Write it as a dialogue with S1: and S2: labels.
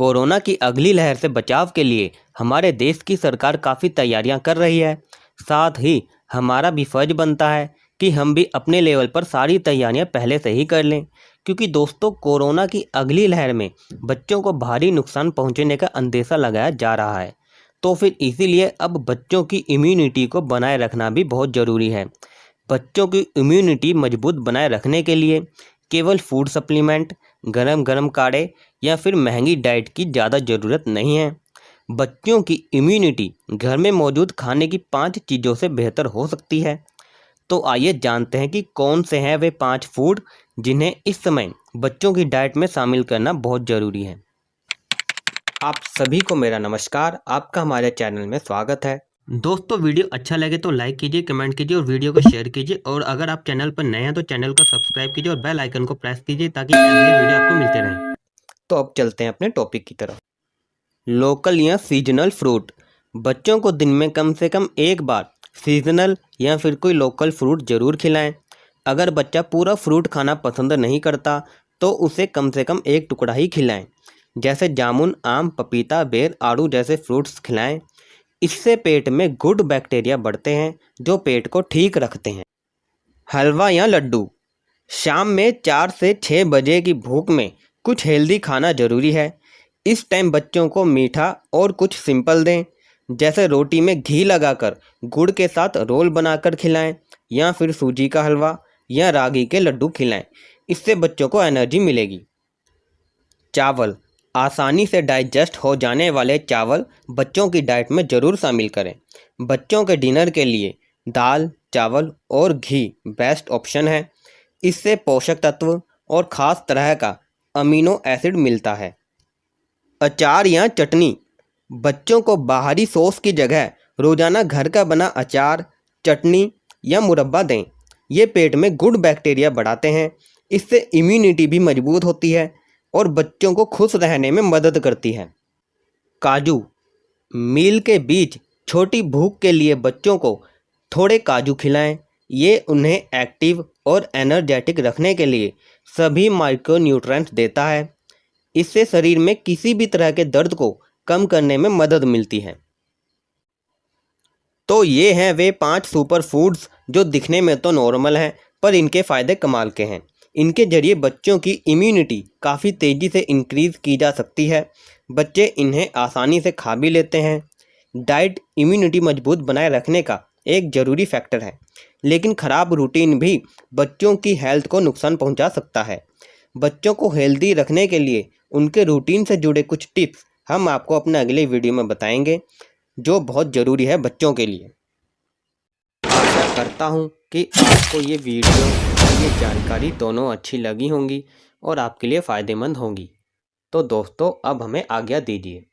S1: Corona की अगली लहर से बचाव के लिए हमारे देश की सरकार काफ़ी तैयारियां कर रही है। साथ ही हमारा भी फर्ज बनता है कि हम भी अपने लेवल पर सारी तैयारियां पहले से ही कर लें, क्योंकि दोस्तों कोरोना की अगली लहर में बच्चों को भारी नुकसान पहुंचने का अंदेशा लगाया जा रहा है। तो फिर इसीलिए अब बच्चों की इम्यूनिटी को बनाए रखना भी बहुत ज़रूरी है। बच्चों की इम्यूनिटी मजबूत बनाए रखने के लिए केवल फूड सप्लीमेंट, गरम गरम काढ़े या फिर महंगी डाइट की ज़्यादा ज़रूरत नहीं है। बच्चों की इम्यूनिटी घर में मौजूद खाने की 5 चीज़ों से बेहतर हो सकती है। तो आइए जानते हैं कि कौन से हैं वे 5 फूड जिन्हें इस समय बच्चों की डाइट में शामिल करना बहुत ज़रूरी है। आप सभी को मेरा नमस्कार, आपका हमारे चैनल में स्वागत है। दोस्तों वीडियो अच्छा लगे तो लाइक कीजिए, कमेंट कीजिए और वीडियो को शेयर कीजिए। और अगर आप चैनल पर नए हैं तो चैनल को सब्सक्राइब कीजिए और बेल आइकन को प्रेस कीजिए ताकि अगली वीडियो आपको मिलते रहे। तो अब चलते हैं अपने टॉपिक की तरफ। लोकल या सीजनल फ्रूट। बच्चों को दिन में कम से कम एक बार सीजनल या फिर कोई लोकल फ्रूट ज़रूर खिलाएं। अगर बच्चा पूरा फ्रूट खाना पसंद नहीं करता तो उसे कम से कम एक टुकड़ा ही खिलाएं। जैसे जामुन, आम, पपीता, बेर, आड़ू जैसे फ्रूट्स खिलाएं। इससे पेट में गुड बैक्टीरिया बढ़ते हैं जो पेट को ठीक रखते हैं। हलवा या लड्डू। शाम में 4 से 6 बजे की भूख में कुछ हेल्दी खाना ज़रूरी है। इस टाइम बच्चों को मीठा और कुछ सिंपल दें, जैसे रोटी में घी लगाकर गुड़ के साथ रोल बनाकर खिलाएं या फिर सूजी का हलवा या रागी के लड्डू खिलाएं। इससे बच्चों को एनर्जी मिलेगी। चावल। आसानी से डाइजेस्ट हो जाने वाले चावल बच्चों की डाइट में ज़रूर शामिल करें। बच्चों के डिनर के लिए दाल, चावल और घी बेस्ट ऑप्शन है। इससे पोषक तत्व और ख़ास तरह का अमीनो एसिड मिलता है। अचार या चटनी। बच्चों को बाहरी सॉस की जगह रोज़ाना घर का बना अचार, चटनी या मुरब्बा दें। ये पेट में गुड बैक्टीरिया बढ़ाते हैं। इससे इम्यूनिटी भी मजबूत होती है और बच्चों को खुश रहने में मदद करती है। काजू। मील के बीच छोटी भूख के लिए बच्चों को थोड़े काजू खिलाएं। ये उन्हें एक्टिव और एनर्जेटिक रखने के लिए सभी माइक्रोन्यूट्रिएंट्स देता है। इससे शरीर में किसी भी तरह के दर्द को कम करने में मदद मिलती है। तो ये हैं वे 5 सुपर फूड्स जो दिखने में तो नॉर्मल हैं पर इनके फ़ायदे कमाल के हैं। इनके जरिए बच्चों की इम्यूनिटी काफ़ी तेज़ी से इंक्रीज़ की जा सकती है। बच्चे इन्हें आसानी से खा भी लेते हैं। डाइट इम्यूनिटी मजबूत बनाए रखने का एक ज़रूरी फैक्टर है, लेकिन ख़राब रूटीन भी बच्चों की हेल्थ को नुकसान पहुंचा सकता है। बच्चों को हेल्दी रखने के लिए उनके रूटीन से जुड़े कुछ टिप्स हम आपको अपने अगले वीडियो में बताएंगे, जो बहुत ज़रूरी है बच्चों के लिए। आशा करता हूँ कि आपको ये वीडियो और ये जानकारी दोनों अच्छी लगी होंगी और आपके लिए फ़ायदेमंद होंगी। तो दोस्तों अब हमें आज्ञा दीजिए।